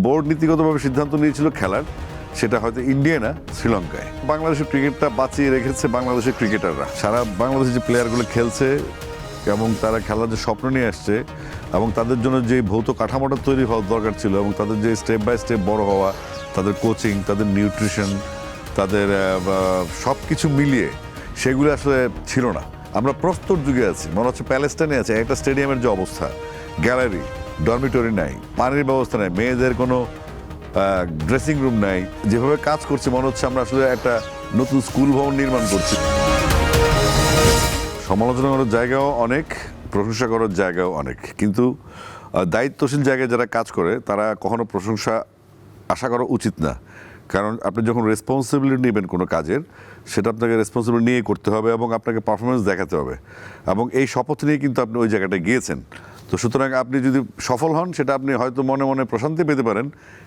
Board নীতিগতভাবে সিদ্ধান্ত নিয়েছিল খেলার, সেটা হয়তো ইন্ডিয়া না, শ্রীলঙ্কায়। বাংলাদেশের ক্রিকেটটা বাঁচিয়ে রেখেছে বাংলাদেশের ক্রিকেটাররা। সারা বাংলাদেশের যে প্লেয়ারগুলো খেলছে এবং তারা খেলার যে স্বপ্ন নিয়ে আসছে এবং তাদের জন্য যে ভৌত কাঠামোটা তৈরি হওয়ার দরকার ছিল এবং তাদের যে স্টেপ বাই স্টেপ বড় হওয়া, তাদের কোচিং, তাদের নিউট্রিশন, তাদের সব কিছু মিলিয়ে সেগুলো আসলে ছিল না। আমরা প্রস্তর যুগে আছি, মনে হচ্ছে প্যালেস্টাইনে আছে। একটা স্টেডিয়ামের যে অবস্থা, গ্যালারি, ডরমিটরি নাই, পানির ব্যবস্থা নাই, মেয়েদের কোনো ড্রেসিং রুম নাই। যেভাবে কাজ করছে মনে হচ্ছে আমরা আসলে একটা নতুন স্কুল ভবন নির্মাণ করছি। সমালোচনা করার জায়গাও অনেক, প্রশংসা করার জায়গাও অনেক, কিন্তু দায়িত্বশীল জায়গায় যারা কাজ করে তারা কখনো প্রশংসা আশা করা উচিত না। কারণ আপনি যখন রেসপন্সিবিলিটি নেবেন কোনো কাজের, সেটা আপনাকে রেসপন্সিবিলিটি নিয়ে করতে হবে এবং আপনাকে পারফরমেন্স দেখাতে হবে। এবং এই শপথ নিয়ে কিন্তু আপনি ওই জায়গাটায় গিয়েছেন। তো সুতরাং আপনি যদি সফল হন, সেটা আপনি হয়তো মনে মনে প্রশান্তি পেতে পারেন,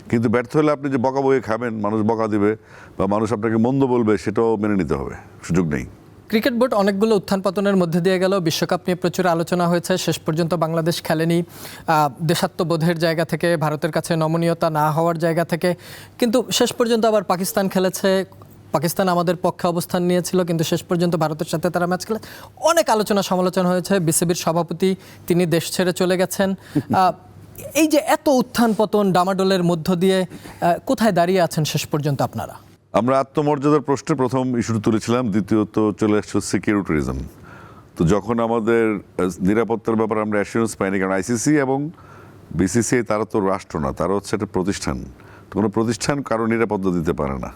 কিন্তু ব্যর্থ হলে আপনি যে বকা বয়ে খাবেন, মানুষ বকা দিবে বা মানুষ আপনাকে মন্দ বলবে, সেটাও মেনে নিতে হবে, সুযোগ নেই। ক্রিকেট বোর্ড অনেকগুলো উত্থান পতনের মধ্যে দিয়ে গেল। বিশ্বকাপ নিয়ে প্রচুর আলোচনা হয়েছে, শেষ পর্যন্ত বাংলাদেশ খেলেনি দেশাত্মবোধের জায়গা থেকে, ভারতের কাছে নমনীয়তা না হওয়ার জায়গা থেকে। কিন্তু শেষ পর্যন্ত আবার পাকিস্তান খেলেছে, পাকিস্তান আমাদের পক্ষে অবস্থান নিয়েছিল, কিন্তু শেষ পর্যন্ত ভারতের সাথে তারা ম্যাচ খেলে। অনেক আলোচনা সমালোচনা হয়েছে। বিসিবির সভাপতি তিনি দেশ ছেড়ে চলে গেছেন। এই যে এত উত্থান পতন ডামাডোলের মধ্য দিয়ে কোথায় দাঁড়িয়ে আছেন শেষ পর্যন্ত আপনারা? আমরা আত্মমর্যাদার প্রশ্নে প্রথম ইস্যুটা তুলেছিলাম, দ্বিতীয়ত চলে আসছে সিকিউরিটিজম। তো যখন আমাদের নিরাপত্তার ব্যাপারে আমরা অ্যাসুরেন্স পাইনি, কারণ আইসিসি এবং বিসিসিআই তারা তো রাষ্ট্র না, তারা হচ্ছে একটা প্রতিষ্ঠান। তো কোনো প্রতিষ্ঠান কারো নিরাপত্তা দিতে পারে না।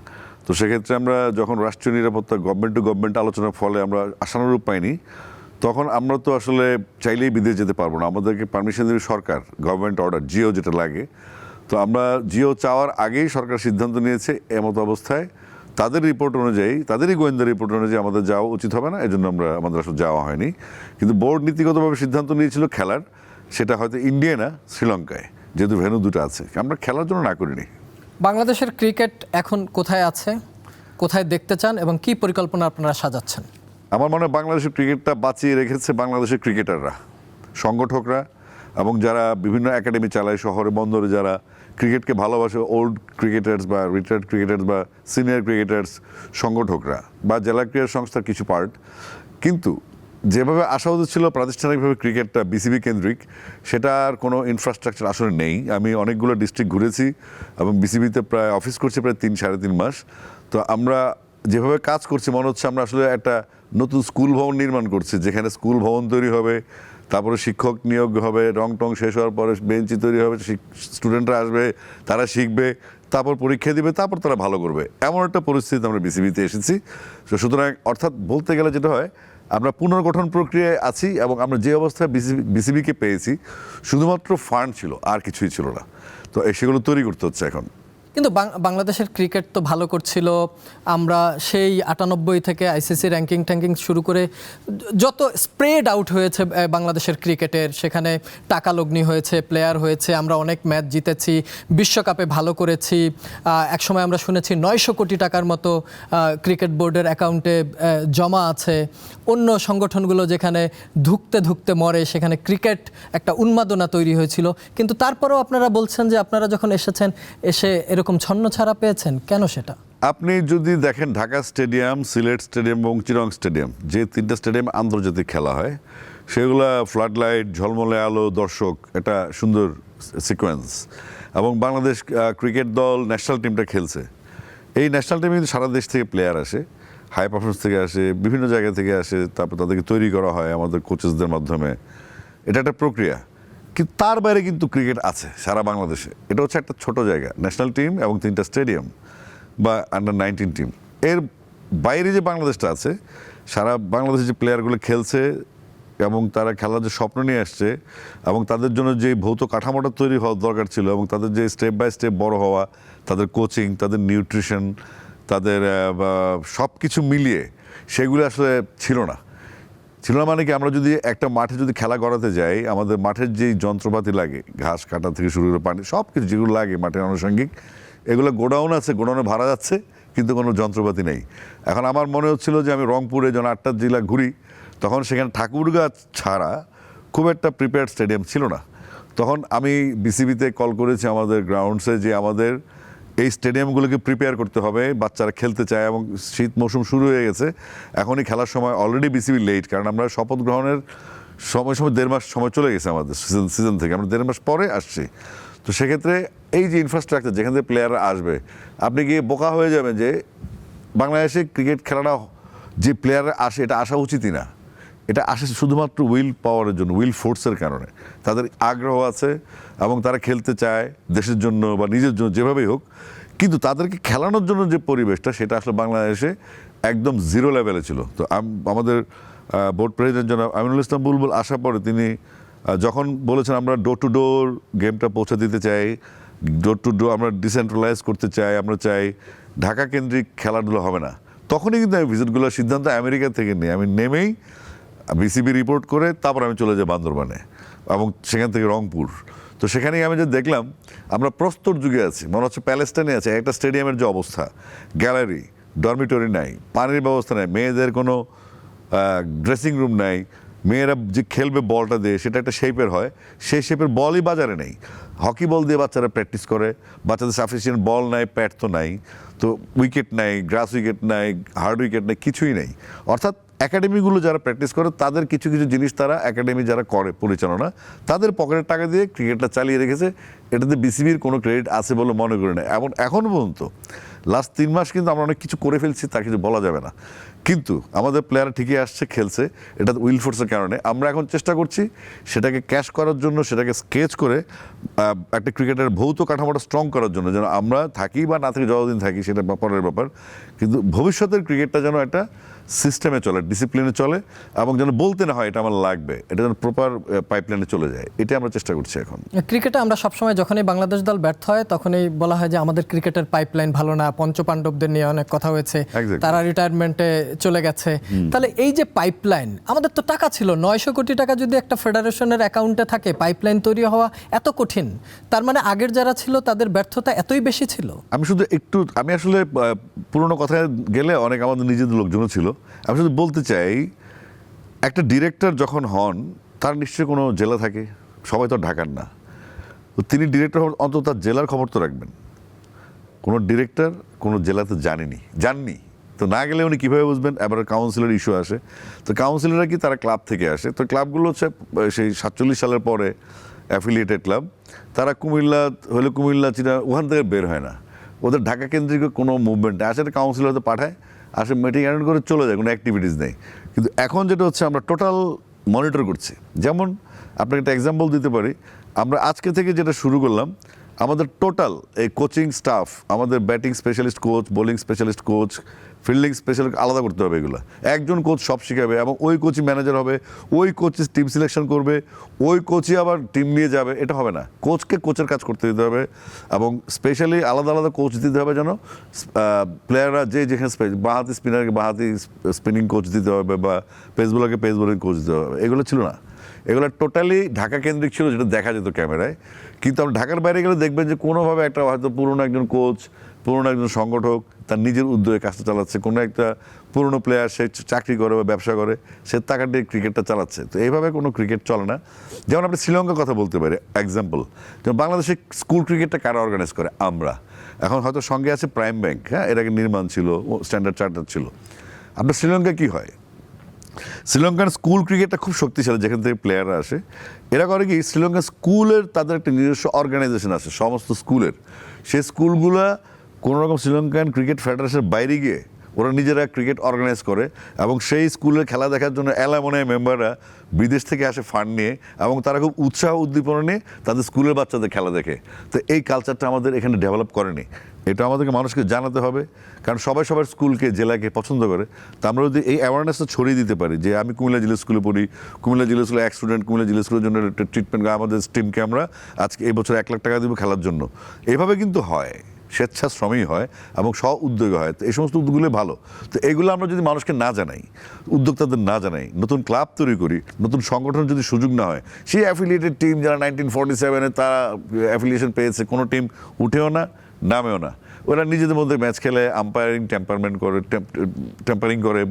তো সেক্ষেত্রে আমরা যখন রাষ্ট্রীয় নিরাপত্তা গভর্নমেন্ট টু গভর্নমেন্ট আলোচনার ফলে আমরা আশানুরূপ পাইনি, তখন আমরা তো আসলে চাইলেই বিদেশ যেতে পারবো না। আমাদেরকে পারমিশন দেবে সরকার, গভর্নমেন্ট অর্ডার, জিও যেটা লাগে। তো আমরা জিও চাওয়ার আগেই সরকার সিদ্ধান্ত নিয়েছে এমতো অবস্থায় তাদের রিপোর্ট অনুযায়ী, তাদেরই গোয়েন্দা রিপোর্ট অনুযায়ী আমাদের যাওয়া উচিত হবে না, এজন্য আমাদের আসলে যাওয়া হয়নি। কিন্তু বোর্ড নীতিগতভাবে সিদ্ধান্ত নিয়েছিল খেলার, সেটা হয়তো ইন্ডিয়া না, শ্রীলঙ্কায়, যেহেতু ভেন্যু দুটো আছে। আমরা খেলার জন্য না করিনি। বাংলাদেশের ক্রিকেট এখন কোথায় আছে, কোথায় দেখতে চান এবং কি পরিকল্পনা আপনারা সাজাচ্ছেন? আমার মনে হয় বাংলাদেশের ক্রিকেটটা বাঁচিয়ে রেখেছে বাংলাদেশের ক্রিকেটাররা, সংগঠকরা এবং যারা বিভিন্ন একাডেমি চালায় শহরে বন্দরে, যারা ক্রিকেটকে ভালোবাসে, ওল্ড ক্রিকেটার্স বা রিটায়ার্ড ক্রিকেটার্স বা সিনিয়র ক্রিকেটার্স, সংগঠকরা বা জেলা ক্রীড়া সংস্থার কিছু পার্ট। কিন্তু যেভাবে আশা উচিত ছিল প্রাতিষ্ঠানিকভাবে ক্রিকেটটা বিসিবি কেন্দ্রিক, সেটার কোনো ইনফ্রাস্ট্রাকচার আসলে নেই। আমি অনেকগুলো ডিস্ট্রিক্ট ঘুরেছি এবং বিসিবিতে প্রায় অফিস করছি প্রায় 3-3.5 মাস। তো আমরা যেভাবে কাজ করছি মনে হচ্ছে আমরা আসলে একটা নতুন স্কুল ভবন নির্মাণ করছি, যেখানে স্কুল ভবন তৈরি হবে, তারপরে শিক্ষক নিয়োগ হবে, রং টং শেষ হওয়ার পরে বেঞ্চি তৈরি হবে, স্টুডেন্টরা আসবে, তারা শিখবে, তারপর পরীক্ষা দিবে, তারপর তারা ভালো করবে। এমন একটা পরিস্থিতিতে আমরা বিসিবিতে এসেছি। সুতরাং অর্থাৎ বলতে গেলে যেটা হয়, আমরা পুনর্গঠন প্রক্রিয়ায় আছি এবং আমরা যে অবস্থায় বিসিবিকে পেয়েছি শুধুমাত্র ফান্ড ছিল, আর কিছুই ছিল না। তো সেগুলো তৈরি করতে হচ্ছে এখন। কিন্তু বাংলাদেশের ক্রিকেট তো ভালো করছিল। আমরা সেই 98 থেকে আইসিসি র্যাঙ্কিং শুরু করে যত স্প্রেড আউট হয়েছে বাংলাদেশের ক্রিকেটের, সেখানে টাকা লগ্নি হয়েছে, প্লেয়ার হয়েছে, আমরা অনেক ম্যাচ জিতেছি, বিশ্বকাপে ভালো করেছি। একসময় আমরা শুনেছি 900 কোটি টাকার মতো ক্রিকেট বোর্ডের অ্যাকাউন্টে জমা আছে। অন্য সংগঠনগুলো যেখানে ধুঁকতে ধুঁকতে মরে, সেখানে ক্রিকেট একটা উন্মাদনা তৈরি হয়েছিল। কিন্তু তারপরেও আপনারা বলছেন যে আপনারা যখন এসেছেন, এসে এরকম ছন্নছাড়া পেয়েছেন, কেন সেটা? আপনি যদি দেখেন ঢাকা স্টেডিয়াম, সিলেট স্টেডিয়াম এবং চিরং স্টেডিয়াম, যে 3টা স্টেডিয়াম আন্তর্জাতিক খেলা হয়, সেগুলো ফ্লাড লাইট, ঝলমলে আলো, দর্শক, একটা সুন্দর সিকোয়েন্স। এবং বাংলাদেশ ক্রিকেট দল ন্যাশনাল টিমটা খেলছে। এই ন্যাশনাল টিমে কিন্তু সারা দেশ থেকে প্লেয়ার আসে, হাই পারফরমেন্স থেকে আসে, বিভিন্ন জায়গা থেকে আসে, তারপর তাদেরকে তৈরি করা হয় আমাদের কোচেসদের মাধ্যমে। এটা একটা প্রক্রিয়া। কিন্তু তার বাইরে কিন্তু ক্রিকেট আছে সারা বাংলাদেশে। এটা হচ্ছে একটা ছোট জায়গা, ন্যাশনাল টিম এবং 3টা স্টেডিয়াম বা আন্ডার-19 টিম। এর বাইরে যে বাংলাদেশটা আছে, সারা বাংলাদেশে যে প্লেয়ারগুলো খেলছে এবং তারা খেলার যে স্বপ্ন নিয়ে আসছে এবং তাদের জন্য যে ভৌত কাঠামোটা তৈরি হওয়ার দরকার ছিল এবং তাদের যে স্টেপ বাই স্টেপ বড় হওয়া, তাদের কোচিং, তাদের নিউট্রিশন, তাদের সব কিছু মিলিয়ে সেগুলো আসলে ছিল না। মানে কি, আমরা যদি একটা মাঠে যদি খেলা করাতে যাই, আমাদের মাঠের যেই যন্ত্রপাতি লাগে, ঘাস কাটা থেকে শুরু করে পানি, সব কিছু যেগুলো লাগে মাঠের আনুষঙ্গিক, এগুলো গোডাউন আছে, গোডাউনে ভাড়া যাচ্ছে, কিন্তু কোনো যন্ত্রপাতি নেই। এখন আমার মনে হচ্ছিল যে আমি রংপুরে যখন 8টা জেলা ঘুরি, তখন সেখানে ঠাকুরগাঁ ছাড়া খুব একটা প্রিপেয়ার্ড স্টেডিয়াম ছিল না। তখন আমি বিসিবিতে কল করেছি আমাদের গ্রাউন্ডসে যে আমাদের এই স্টেডিয়ামগুলোকে প্রিপেয়ার করতে হবে, বাচ্চারা খেলতে চায় এবং শীত মৌসুম শুরু হয়ে গেছে, এখনই খেলার সময় অলরেডি বিসিবি লেট, কারণ আমরা শপথ গ্রহণের সময় 1.5 মাস সময় চলে গেছে আমাদের সিজন থেকে, আমরা 1.5 মাস পরে আসছি। তো সেক্ষেত্রে এই যে ইনফ্রাস্ট্রাকচার যেখান থেকে প্লেয়াররা আসবে, আপনি গিয়ে বোকা হয়ে যাবেন যে বাংলাদেশে ক্রিকেট খেলাটা যে প্লেয়াররা আসে এটা আসা উচিতই না। এটা আসে শুধুমাত্র উইল পাওয়ারের জন্য, উইল ফোর্সের কারণে। তাদের আগ্রহ আছে এবং তারা খেলতে চায় দেশের জন্য বা নিজের জন্য, যেভাবেই হোক, কিন্তু তাদেরকে খেলানোর জন্য যে পরিবেশটা সেটা আসলে বাংলাদেশে একদম জিরো লেভেলে ছিল। তো আমাদের বোর্ড প্রেসিডেন্ট জনাব আমিনুল ইসলাম বুলবুল আসার পরে তিনি যখন বলেছেন আমরা ডোর টু ডোর গেমটা পৌঁছে দিতে চাই, ডোর টু ডোর আমরা ডিসেন্ট্রালাইজ করতে চাই, আমরা চাই ঢাকা কেন্দ্রিক খেলাধুলো হবে না, তখনই কিন্তু আমি ভিজিটগুলোর সিদ্ধান্ত আমেরিকা থেকে নিই। আমি নেমেই বিসিবি রিপোর্ট করে তারপর আমি চলে যাই বান্দরবানে এবং সেখান থেকে রংপুর। তো সেখানেই আমি যে দেখলাম আমরা প্রস্তর যুগে আছি, মনে হচ্ছে প্যালেস্টাইনে আছে। একটা স্টেডিয়ামের যে অবস্থা, গ্যালারি, ডরমিটরি নাই, পানির ব্যবস্থা নাই, মেয়েদের কোনো ড্রেসিং রুম নাই, মেয়েরা যে খেলবে বলটা দিয়ে সেটা একটা শেপের হয়, সেই শেপের বলই বাজারে নেই। হকি বল দিয়ে বাচ্চারা প্র্যাকটিস করে, বাচ্চাদের সাফিসিয়েন্ট বল নাই, প্যাড তো নাই, তো উইকেট নাই, গ্রাস উইকেট নাই, হার্ড উইকেট নাই, কিছুই নেই। অর্থাৎ একাডেমিগুলো যারা প্র্যাকটিস করে তাদের কিছু কিছু জিনিস তারা একাডেমি যারা করে পরিচালনা, তাদের পকেটের টাকা দিয়ে ক্রিকেটটা চালিয়ে রেখেছে। এটাতে বিসিবির কোনো ক্রেডিট আছে বলে মনে করি না। এখন পর্যন্ত লাস্ট 3 মাস কিন্তু আমরা অনেক কিছু করে ফেলছি, তা কিছু বলা যাবে না, কিন্তু আমাদের প্লেয়ার ঠিকই আসছে, খেলছে। এটা উইল ফোর্সের কারণে। আমরা এখন চেষ্টা করছি সেটাকে ক্যাশ করার জন্য, সেটাকে স্কেচ করে একটা ক্রিকেটের ভৌত কাঠামোটা স্ট্রং করার জন্য, যেন আমরা থাকি বা না থাকি, যতদিন থাকি সেটা পরের ব্যাপার, কিন্তু ভবিষ্যতের ক্রিকেটটা যেন একটা সিস্টেমে চলে, ডিসিপ্লিনে চলে, এবং যেন বলতে না হয় এটা আমার লাগবে, এটা যেন প্রপার পাইপলাইনে চলে যায়, এটা আমরা চেষ্টা করছি এখন। ক্রিকেটে আমরা সবসময় যখনই বাংলাদেশ দল ব্যর্থ হয় তখনই বলা হয় যে আমাদের ক্রিকেটের পাইপলাইন ভালো না, পঞ্চপাণ্ডবদের নিয়ে অনেক কথা হয়েছে, Exactly. তারা রিটায়ারমেন্টে চলে গেছে। তাহলে এই যে পাইপলাইন, আমাদের তো টাকা ছিল 900 কোটি টাকা, যদি একটা ফেডারেশনের অ্যাকাউন্টে থাকে, পাইপলাইন তৈরি হওয়া এত কঠিন, তার মানে আগের যারা ছিল তাদের ব্যর্থতা এতই বেশি ছিল? আমি আসলে পুরোনো কথায় গেলে অনেক আমাদের নিজেদের লোকজনও ছিল। আমি শুধু বলতে চাই, একটা ডিরেক্টর যখন হন তার নিশ্চয়ই কোনো জেলা থাকে, সবাই তো ঢাকার না। তো তিনি ডিরেক্টর হন, অন্তত তার জেলার খবর তো রাখবেন। কোনো ডিরেক্টর কোনো জেলাতে জাননি, তো না গেলে উনি কীভাবে বুঝবেন? এবার কাউন্সিলের ইস্যু আসে, তো কাউন্সিলররা কি তারা ক্লাব থেকে আসে, তো ক্লাবগুলো হচ্ছে সেই 47 সালের পরে অ্যাফিলিয়েটেড ক্লাব, তারা কুমিল্লা হলে কুমিল্লা, চিনা, ওখান থেকে বের হয় না, ওদের ঢাকা কেন্দ্রিক কোনো মুভমেন্ট নেই। আসে কাউন্সিলরতে পাঠায়, আসে মিটিং অ্যাটেন্ড করে চলে যায়, কোনো অ্যাক্টিভিটিস নেই। কিন্তু এখন যেটা হচ্ছে আমরা টোটাল মনিটর করছি। যেমন আপনাকে একটা এক্সাম্পল দিতে পারি, আমরা আজকে থেকে যেটা শুরু করলাম, আমাদের টোটাল এই কোচিং স্টাফ, আমাদের batting specialist coach, bowling specialist coach, fielding specialist আলাদা করতে হবে। এগুলো একজন কোচ সব শিখাবে এবং ওই কোচই ম্যানেজার হবে, ওই কোচ টিম সিলেকশন করবে, ওই কোচই আবার টিম নিয়ে যাবে, এটা হবে না। কোচকে কোচের কাজ করতে দিতে হবে এবং স্পেশালি আলাদা আলাদা কোচ দিতে হবে, যেন প্লেয়াররা যেখানে বাঁহাতি স্পিনারকে বাঁহাতি স্পিনিং কোচ দিতে হবে বা পেস বোলারকে পেস বোলিং কোচ দিতে হবে। এগুলো ছিল না, এগুলো টোটালি ঢাকা কেন্দ্রিক ছিল, যেটা দেখা যেত ক্যামেরায়। কিন্তু আমরা ঢাকার বাইরে গেলে দেখবেন যে কোনোভাবে একটা হয়তো পুরনো একজন কোচ, পুরনো একজন সংগঠক তার নিজের উদ্যোগে কাজটা চালাচ্ছে, কোনো একটা পুরনো প্লেয়ার সে চাকরি করে বা ব্যবসা করে, সে টাকা দিয়ে ক্রিকেটটা চালাচ্ছে। তো এইভাবে কোনো ক্রিকেট চলে না। যেমন আপনি শ্রীলঙ্কার কথা বলতে পারি এক্সাম্পল, যেমন বাংলাদেশে স্কুল ক্রিকেটটা কারা অর্গানাইজ করে? আমরা। এখন হয়তো সঙ্গে আছে প্রাইম ব্যাংক, হ্যাঁ, এর আগে নির্মাণ ছিল, স্ট্যান্ডার্ড চার্টার ছিল। আপনার শ্রীলঙ্কা কি হয়? শ্রীলঙ্কার স্কুল ক্রিকেটটা খুব শক্তিশালী, যেখান থেকে প্লেয়াররা আসে। এরা করে কি, শ্রীলঙ্কার স্কুলের তাদের একটা নিজস্ব অর্গানাইজেশন আছে, সমস্ত স্কুলের। সেই স্কুলগুলা কোনোরকম শ্রীলঙ্কান ক্রিকেট ফেডারেশনের বাইরে গিয়ে ওরা নিজেরা ক্রিকেট অর্গানাইজ করে এবং সেই স্কুলের খেলা দেখার জন্য অ্যালামনাই মেম্বাররা বিদেশ থেকে আসে ফান্ড নিয়ে, এবং তারা খুব উৎসাহ উদ্দীপনা নিয়ে তাদের স্কুলের বাচ্চাদের খেলা দেখে। তো এই কালচারটা আমাদের এখানে ডেভেলপ করেনি, এটা আমাদেরকে মানুষকে জানাতে হবে, কারণ সবাই সবার স্কুলকে, জেলাকে পছন্দ করে। তা আমরা যদি এই অ্যাওয়ারনেসটা ছড়িয়ে দিতে পারি যে আমি কুমিল্লা জিলা স্কুলে পড়ি, কুমিল্লা জিলা স্কুলে এক স্টুডেন্ট, কুমিল্লা জিলা স্কুলের জন্য একটা ট্রিটমেন্ট, আমাদের টিমকে আমরা আজকে এই বছর 1 লাখ টাকা দেবো খেলার জন্য। এইভাবে কিন্তু হয়, স্বেচ্ছাশ্রমই হয় এবং স্ব উদ্যোগে হয়। তো এই সমস্ত উদ্যোগগুলো ভালো। তো এইগুলো আমরা যদি মানুষকে না জানাই, উদ্যোক্তাদের না জানাই, নতুন ক্লাব তৈরি করি, নতুন সংগঠন যদি সুযোগ না হয়, সেই অ্যাফিলিয়েটেড টিম যারা 1947-এ তারা অ্যাফিলিয়েশন পেয়েছে, কোনো টিম উঠেও না, নামেও না। ওরা নিজেদের মধ্যে ম্যাচ খেলে টেম্পারিং করে,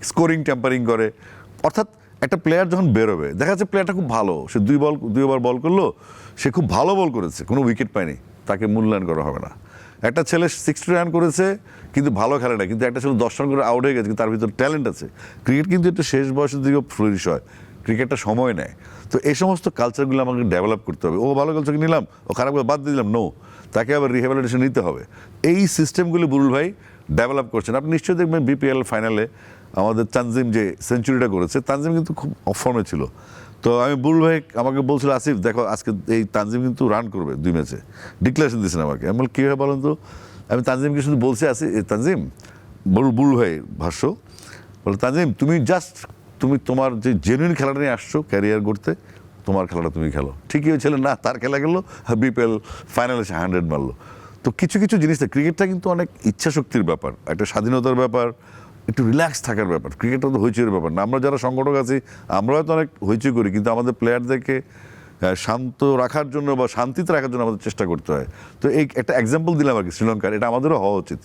স্কোরিং টেম্পারিং করে, অর্থাৎ একটা প্লেয়ার যখন বেরোবে দেখা যাচ্ছে প্লেয়ারটা খুব ভালো, সে দুই ওভার বল করলো, সে খুব ভালো বল করেছে, কোনো উইকেট পায়নি, তাকে মূল্যায়ন করা হবে না। একটা ছেলে 60 রান করেছে কিন্তু ভালো খেলে না, কিন্তু একটা ছেলে 10 রান করে আউট হয়ে গেছে, কিন্তু তার ভিতর ট্যালেন্ট আছে। ক্রিকেট কিন্তু একটু শেষ বয়সের দিকে ফ্লোরিশ হয়, ক্রিকেটটা সময় নেয়। তো এই সমস্ত কালচারগুলো আমাকে ডেভেলপ করতে হবে। ও ভালো কালচারকে নিলাম, ও খারাপ করে বাদ দিয়ে দিলাম, নো, তাকে আবার রিহ্যাবিলিটেশন নিতে হবে। এই সিস্টেমগুলো বুরুল ভাই ডেভেলপ করছেন। আপনি নিশ্চয়ই দেখবেন বিপিএল ফাইনালে আমাদের তানজিম যে সেঞ্চুরিটা করেছে, তানজিম কিন্তু খুব অফ ফর্মে ছিল। তো আমি বুরুল ভাই আমাকে বলছিল, আসিফ দেখো আজকে এই তানজিম কিন্তু রান করবে 2 ম্যাচে, ডিক্লারেশন দিয়েছেন আমাকে। আমি বলি কীভাবে বলেন তো? আমি তানজিমকে শুধু বলছি, তানজিম, বুরুল ভাই ভাষ্য বলে, তানজিম তুমি তোমার যে জেনুইন খেলাটা নিয়ে আসছো ক্যারিয়ার করতে, তোমার খেলাটা তুমি খেলো। ঠিকই হয়েছিল না, তার খেলা গেলো, বিপিএল ফাইনালে সে 100 মারলো। তো কিছু কিছু জিনিস, ক্রিকেটটা কিন্তু অনেক ইচ্ছা শক্তির ব্যাপার, একটা স্বাধীনতার ব্যাপার, একটু রিল্যাক্স থাকার ব্যাপার। ক্রিকেটটা তো হইচইয়ের ব্যাপার না। আমরা যারা সংগঠক আছি আমরাও তো অনেক হইচই করি, কিন্তু আমাদের প্লেয়ারদেরকে শান্ত রাখার জন্য বা শান্তিতে রাখার জন্য আমাদের চেষ্টা করতে হয়। তো এই একটা এক্সাম্পল দিলাম আর কি শ্রীলঙ্কার, এটা আমাদেরও হওয়া উচিত।